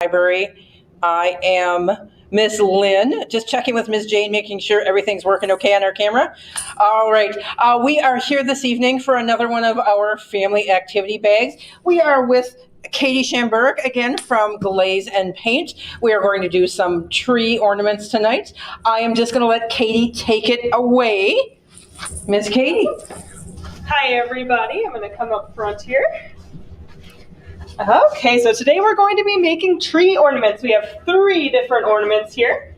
Library. I am Miss Lynn, just checking with Miss Jane, making sure everything's working okay on our camera. All right, we are here this evening for another one of our family activity bags. We are with Katie Schamberg again from Glaze and Paint. We are going to do some tree ornaments tonight. I am just going to let Katie take it away. Miss Katie. Hi everybody, I'm going to come up front here. Okay, so today we're going to be making tree ornaments. We have 3 different ornaments here.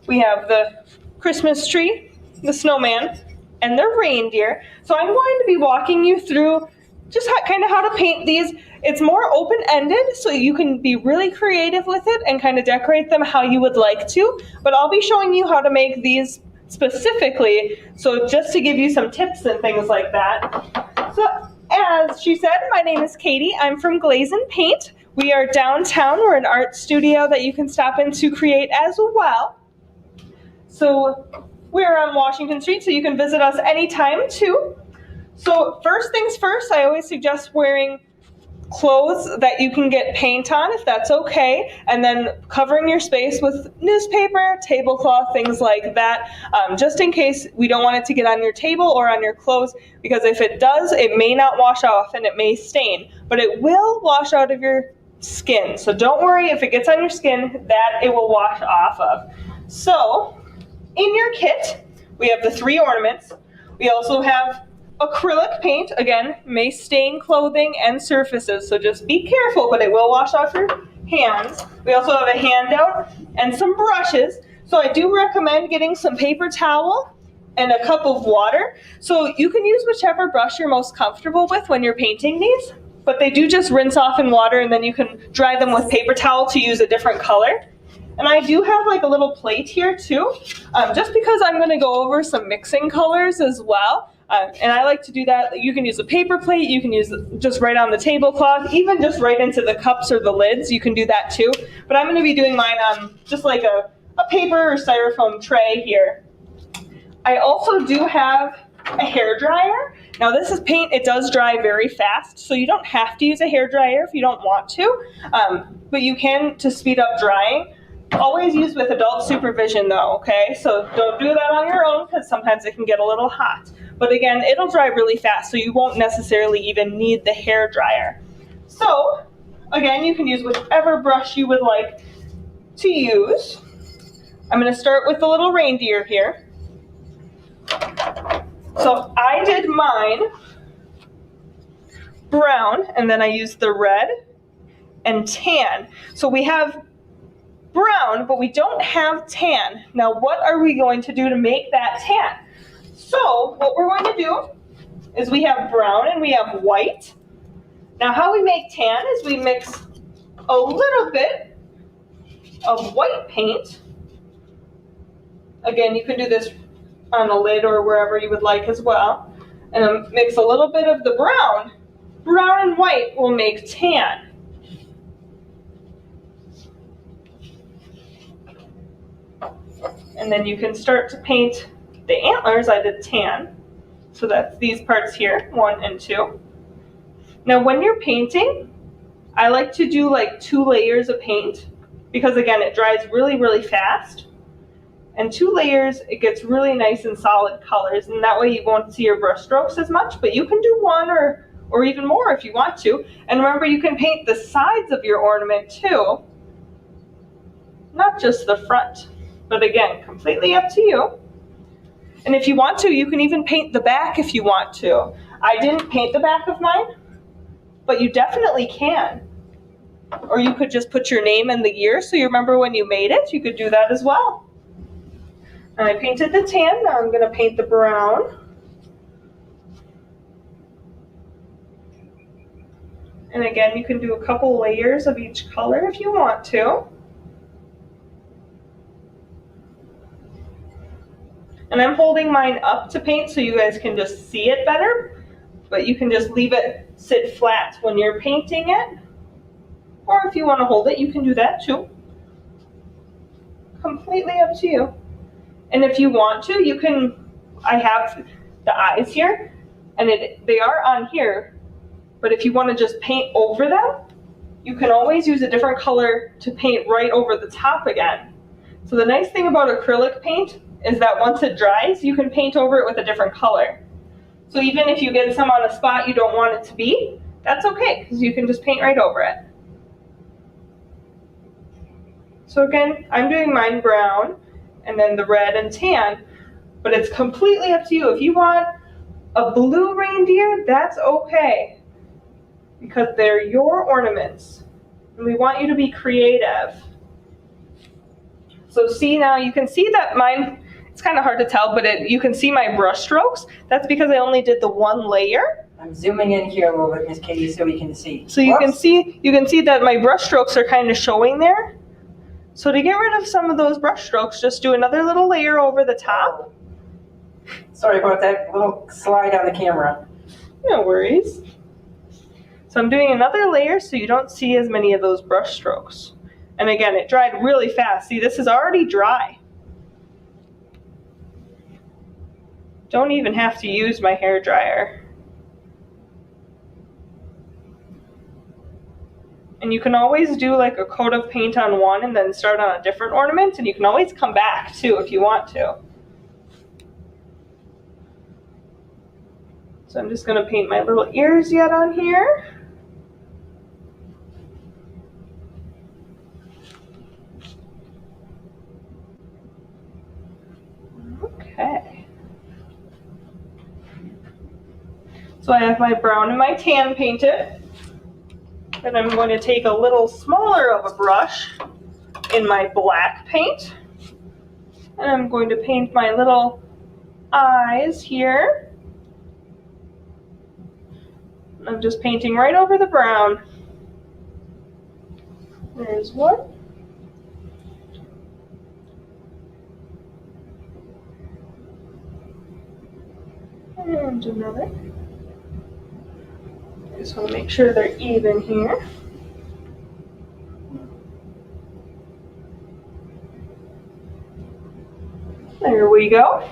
We have the Christmas tree, the snowman, and the reindeer. So I'm going to be walking you through just kind of how to paint these. It's more open-ended, so you can be really creative with it and kind of decorate them how you would like to. But I'll be showing you how to make these specifically, so just to give you some tips and things like that. So, as she said, my name is Katie. I'm from Glaze and Paint. We are downtown. We're an art studio that you can stop in to create as well. So we're on Washington Street, so you can visit us anytime too. So first things first, I always suggest wearing clothes that you can get paint on, if that's okay, and then covering your space with newspaper, tablecloth, things like that, just in case we don't want it to get on your table or on your clothes, because if it does, it may not wash off and it may stain, but it will wash out of your skin. So don't worry if it gets on your skin, that it will wash off of. So in your kit, we have the 3 ornaments. We also have acrylic paint, again, may stain clothing and surfaces, so just be careful, but it will wash off your hands. We also have a handout and some brushes, so I do recommend getting some paper towel and a cup of water. So you can use whichever brush you're most comfortable with when you're painting these, but they do just rinse off in water, and then you can dry them with paper towel to use a different color. And I do have like a little plate here too, just because I'm going to go over some mixing colors as well. And I like to do that. You can use a paper plate, you can use just right on the tablecloth, even just right into the cups or the lids, you can do that too. But I'm going to be doing mine on just like a paper or styrofoam tray here. I also do have a hair dryer. Now this is paint, it does dry very fast, so you don't have to use a hair dryer if you don't want to, but you can to speed up drying. Always use with adult supervision though, okay? So don't do that on your own, because sometimes it can get a little hot. But again, it'll dry really fast, so you won't necessarily even need the hair dryer. So again, you can use whichever brush you would like to use. I'm going to start with the little reindeer here. So I did mine brown, and then I used the red and tan. So we have brown, but we don't have tan. Now what are we going to do to make that tan? So what we're going to do is we have brown and we have white. Now how we make tan is we mix a little bit of white paint. Again, you can do this on a lid or wherever you would like as well. And mix a little bit of the brown. Brown and white will make tan. And then you can start to paint the antlers. I did tan, so that's these parts here, 1 and 2. Now when you're painting, I like to do like 2 layers of paint, because again, it dries really, really fast. And 2 layers, it gets really nice and solid colors, and that way you won't see your brush strokes as much, but you can do 1 or even more if you want to. And remember, you can paint the sides of your ornament too, not just the front. But again, completely up to you. And if you want to, you can even paint the back if you want to. I didn't paint the back of mine, but you definitely can. Or you could just put your name and the year so you remember when you made it. You could do that as well. And I painted the tan, now I'm going to paint the brown. And again, you can do a couple layers of each color if you want to. And I'm holding mine up to paint so you guys can just see it better, but you can just leave it sit flat when you're painting it. Or if you want to hold it, you can do that too. Completely up to you. And if you want to, you can, I have the eyes here, and they are on here, but if you want to just paint over them, you can always use a different color to paint right over the top again. So the nice thing about acrylic paint is that once it dries, you can paint over it with a different color. So even if you get some on a spot you don't want it to be, that's okay, because you can just paint right over it. So again, I'm doing mine brown, and then the red and tan, but it's completely up to you. If you want a blue reindeer, that's okay, because they're your ornaments, and we want you to be creative. So see, now you can see that mine, it's kind of hard to tell, but you can see my brush strokes. That's because I only did the one layer. I'm zooming in here a little bit, Miss Katie, so we can see. So you can see that my brush strokes are kind of showing there. So to get rid of some of those brush strokes, just do another little layer over the top. Sorry about that little slide on the camera. No worries. So I'm doing another layer so you don't see as many of those brush strokes. And again, it dried really fast. See, this is already dry. Don't even have to use my hair dryer. And you can always do like a coat of paint on one and then start on a different ornament, and you can always come back too if you want to. So I'm just going to paint my little ears yet on here. Okay. So I have my brown and my tan painted. Then I'm going to take a little smaller of a brush in my black paint. And I'm going to paint my little eyes here. I'm just painting right over the brown. There's one. And another. I just want to make sure they're even here. There we go.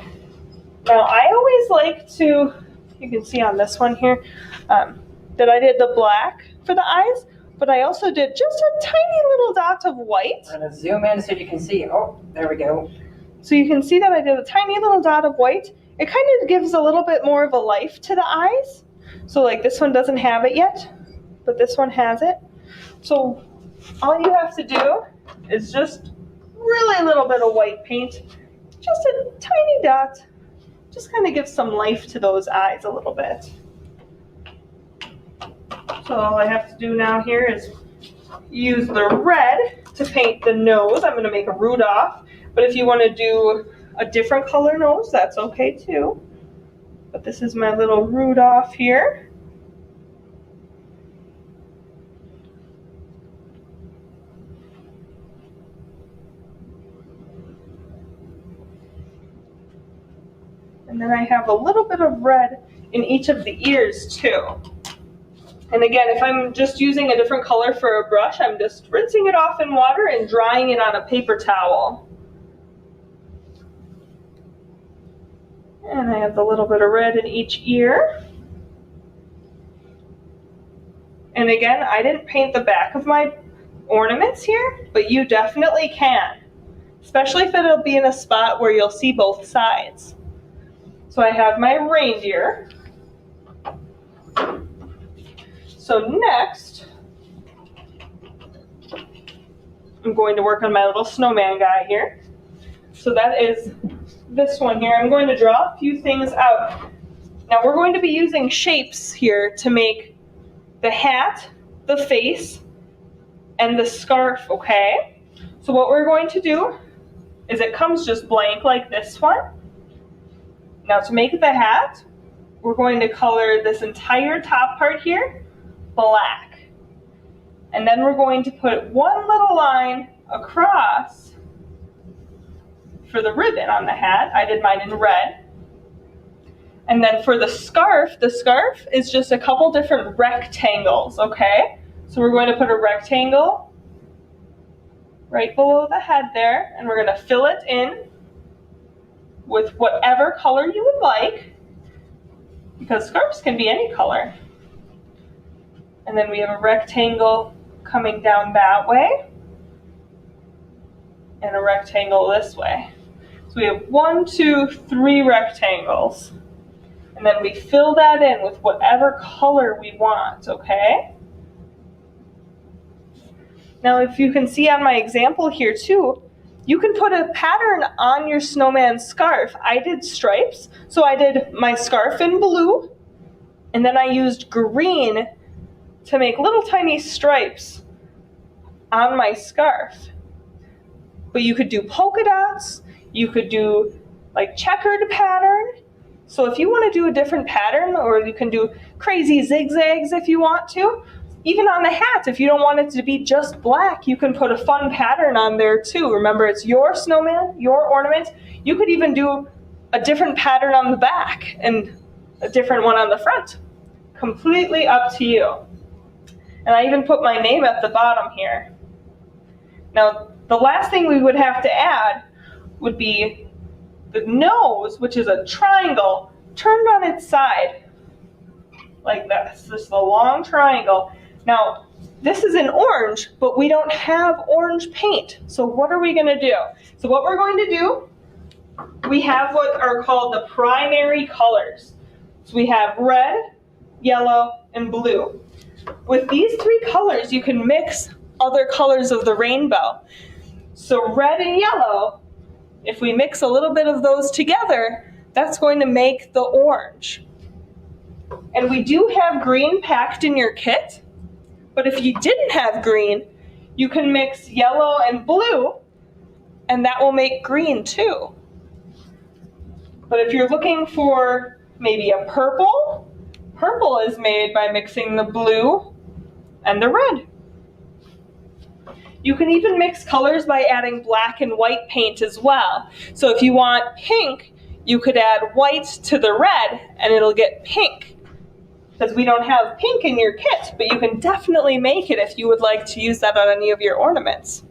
Now I always like to, you can see on this one here, that I did the black for the eyes, but I also did just a tiny little dot of white. I'm going to zoom in so you can see. Oh, there we go. So you can see that I did a tiny little dot of white. It kind of gives a little bit more of a life to the eyes. So like this one doesn't have it yet, but this one has it. So all you have to do is just really little bit of white paint, just a tiny dot. Just kind of gives some life to those eyes a little bit. So all I have to do now here is use the red to paint the nose. I'm going to make a Rudolph, but if you want to do a different color nose, that's okay too. But this is my little Rudolph here. And then I have a little bit of red in each of the ears too. And again, if I'm just using a different color for a brush, I'm just rinsing it off in water and drying it on a paper towel. And I have a little bit of red in each ear. And again, I didn't paint the back of my ornaments here, but you definitely can, especially if it'll be in a spot where you'll see both sides. So I have my reindeer. So next, I'm going to work on my little snowman guy here. So that is this one here. I'm going to draw a few things out. Now we're going to be using shapes here to make the hat, the face, and the scarf, okay? So what we're going to do is it comes just blank like this one. Now to make the hat, we're going to color this entire top part here black. And then we're going to put one little line across for the ribbon on the hat. I did mine in red. And then for the scarf is just a couple different rectangles, okay? So we're going to put a rectangle right below the head there, and we're going to fill it in with whatever color you would like, because scarves can be any color. And then we have a rectangle coming down that way, and a rectangle this way. So we have 1, 2, 3 rectangles. And then we fill that in with whatever color we want, okay? Now, if you can see on my example here too, you can put a pattern on your snowman scarf. I did stripes, so I did my scarf in blue, and then I used green to make little tiny stripes on my scarf. But you could do polka dots, you could do like checkered pattern. So if you want to do a different pattern, or you can do crazy zigzags if you want to. Even on the hat, if you don't want it to be just black, you can put a fun pattern on there too. Remember, it's your snowman, your ornament. You could even do a different pattern on the back and a different one on the front. Completely up to you. And I even put my name at the bottom here. Now, the last thing we would have to add would be the nose, which is a triangle, turned on its side, like this. This is a long triangle. Now, this is in orange, but we don't have orange paint. So what are we going to do? So what we're going to do, we have what are called the primary colors. So we have red, yellow, and blue. With these 3 colors, you can mix other colors of the rainbow. So red and yellow, if we mix a little bit of those together, that's going to make the orange. And we do have green packed in your kit, but if you didn't have green, you can mix yellow and blue, and that will make green too. But if you're looking for maybe a purple, purple is made by mixing the blue and the red. You can even mix colors by adding black and white paint as well. So if you want pink, you could add white to the red and it'll get pink. Because we don't have pink in your kit, but you can definitely make it if you would like to use that on any of your ornaments.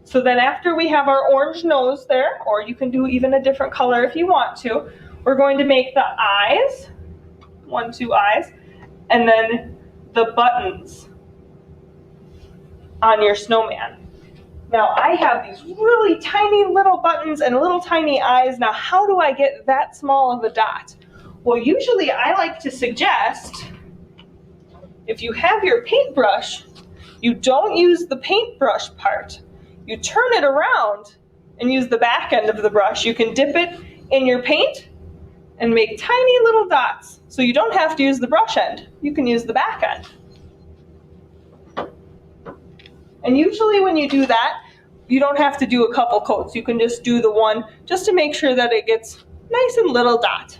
So then after we have our orange nose there, or you can do even a different color if you want to, we're going to make the eyes, 1, 2 eyes, and then the buttons on your snowman. Now I have these really tiny little buttons and little tiny eyes. Now how do I get that small of a dot? Well, usually I like to suggest, if you have your paintbrush, you don't use the paintbrush part. You turn it around and use the back end of the brush. You can dip it in your paint and make tiny little dots. So you don't have to use the brush end. You can use the back end. And usually when you do that, you don't have to do a couple coats. You can just do the one just to make sure that it gets nice and little dot.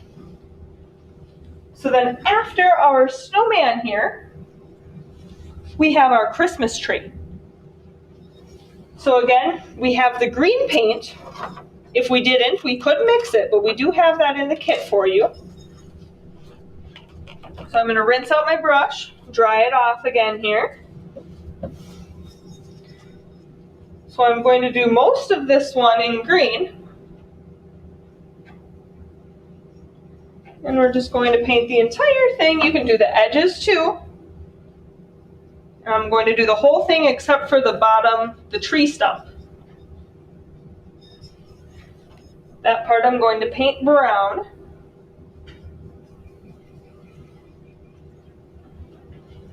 So then after our snowman here, we have our Christmas tree. So again, we have the green paint. If we didn't, we could mix it, but we do have that in the kit for you. So I'm going to rinse out my brush, dry it off again here. So I'm going to do most of this one in green. And we're just going to paint the entire thing. You can do the edges too. And I'm going to do the whole thing except for the bottom, the tree stump. That part I'm going to paint brown.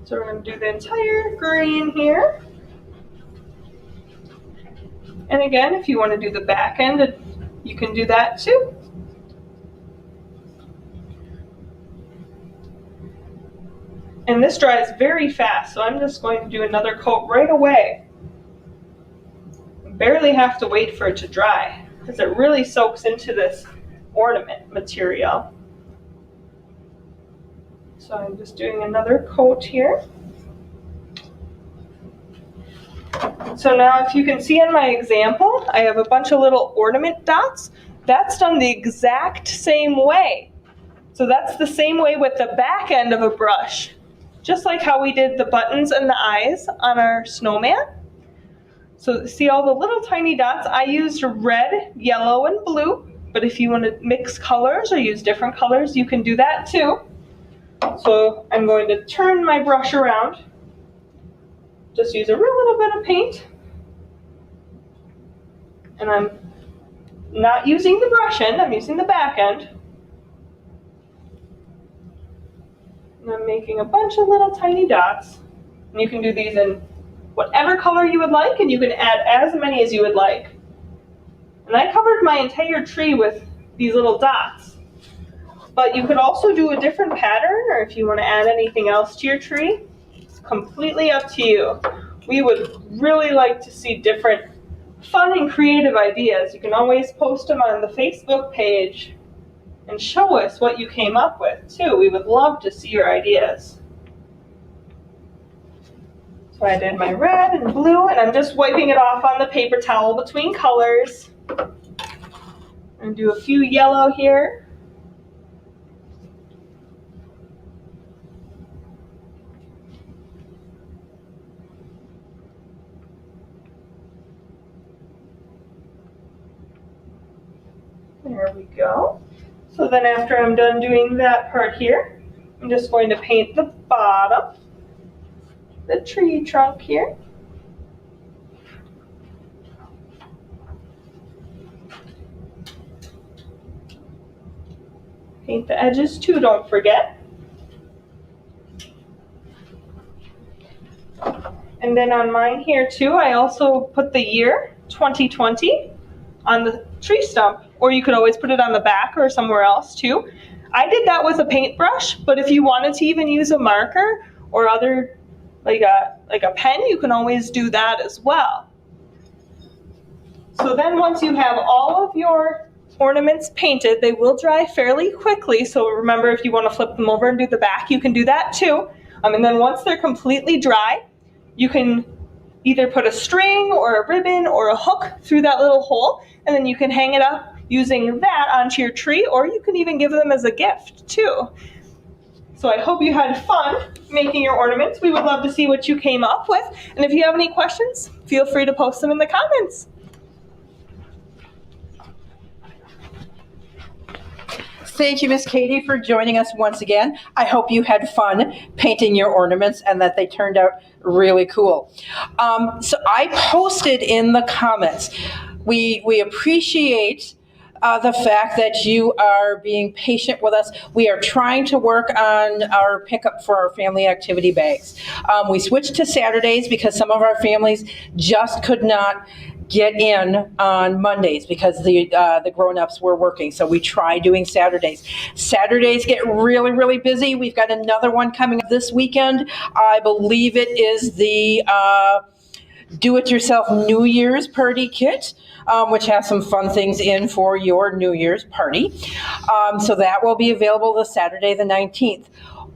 So we're going to do the entire green here. And again, if you want to do the back end, you can do that too. And this dries very fast, so I'm just going to do another coat right away. Barely have to wait for it to dry, because it really soaks into this ornament material. So I'm just doing another coat here. So now if you can see in my example, I have a bunch of little ornament dots. That's done the exact same way. So that's the same way with the back end of a brush. Just like how we did the buttons and the eyes on our snowman. So see all the little tiny dots? I used red, yellow, and blue. But if you want to mix colors or use different colors, you can do that too. So I'm going to turn my brush around just use a real little bit of paint. And I'm not using the brush end, I'm using the back end. And I'm making a bunch of little tiny dots. And you can do these in whatever color you would like, and you can add as many as you would like. And I covered my entire tree with these little dots. But you could also do a different pattern, or if you want to add anything else to your tree, it's completely up to you. We would really like to see different fun and creative ideas. You can always post them on the Facebook page and show us what you came up with too. We would love to see your ideas. So I did my red and blue, and I'm just wiping it off on the paper towel between colors. And do a few yellow here. There we go. So then after I'm done doing that part here, I'm just going to paint the bottom, the tree trunk here. Paint the edges too, don't forget. And then on mine here too, I also put the year 2020 on the tree stump, or you could always put it on the back or somewhere else too. I did that with a paintbrush, but if you wanted to even use a marker or other, like a pen, you can always do that as well. So then once you have all of your ornaments painted, they will dry fairly quickly. So remember, if you want to flip them over and do the back, you can do that too. And then once they're completely dry, you can either put a string or a ribbon or a hook through that little hole, and then you can hang it up using that onto your tree, or you can even give them as a gift too. So I hope you had fun making your ornaments. We would love to see what you came up with. And if you have any questions, feel free to post them in the comments. Thank you, Miss Katie, for joining us once again. I hope you had fun painting your ornaments and that they turned out really cool. So I posted in the comments, we appreciate the fact that you are being patient with us. We are trying to work on our pickup for our family activity bags. We switched to Saturdays because some of our families just could not get in on Mondays because the grown-ups were working. So we try doing Saturdays. Saturdays get really, really busy. We've got another one coming up this weekend. I believe it is the do-it-yourself New Year's party kit, which has some fun things in for your New Year's party. So that will be available this Saturday, the 19th.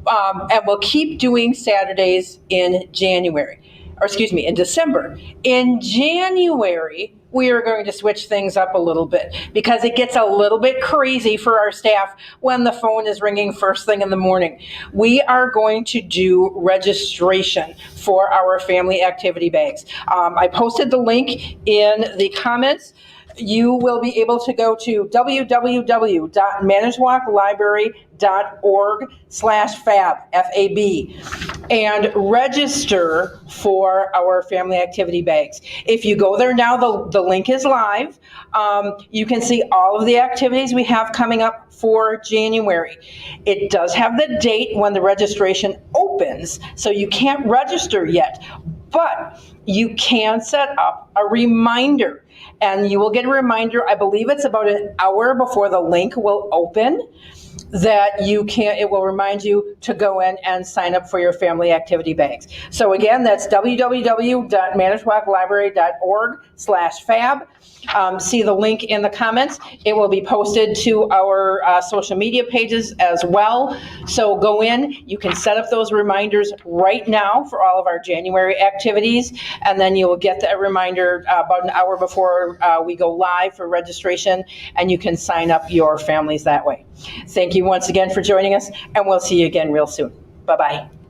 And we'll keep doing Saturdays in January. Or excuse me, in December. In January, we are going to switch things up a little bit because it gets a little bit crazy for our staff when the phone is ringing first thing in the morning. We are going to do registration for our family activity bags. I posted the link in the comments. You will be able to go to www.manitowoclibrary.org/fab, F-A-B, and register for our family activity bags. If you go there now, the link is live. You can see all of the activities we have coming up for January. It does have the date when the registration opens, so you can't register yet, but you can set up a reminder. And you will get a reminder, I believe it's about an hour before the link will open, that it will remind you to go in and sign up for your family activity bags. So again, that's www.manitowoclibrary.org/fab. See the link in the comments. It will be posted to our social media pages as well. So go in, you can set up those reminders right now for all of our January activities, and then you will get that reminder about an hour before we go live for registration, and you can sign up your families that way. Thank you once again for joining us, and we'll see you again real soon. Bye-bye.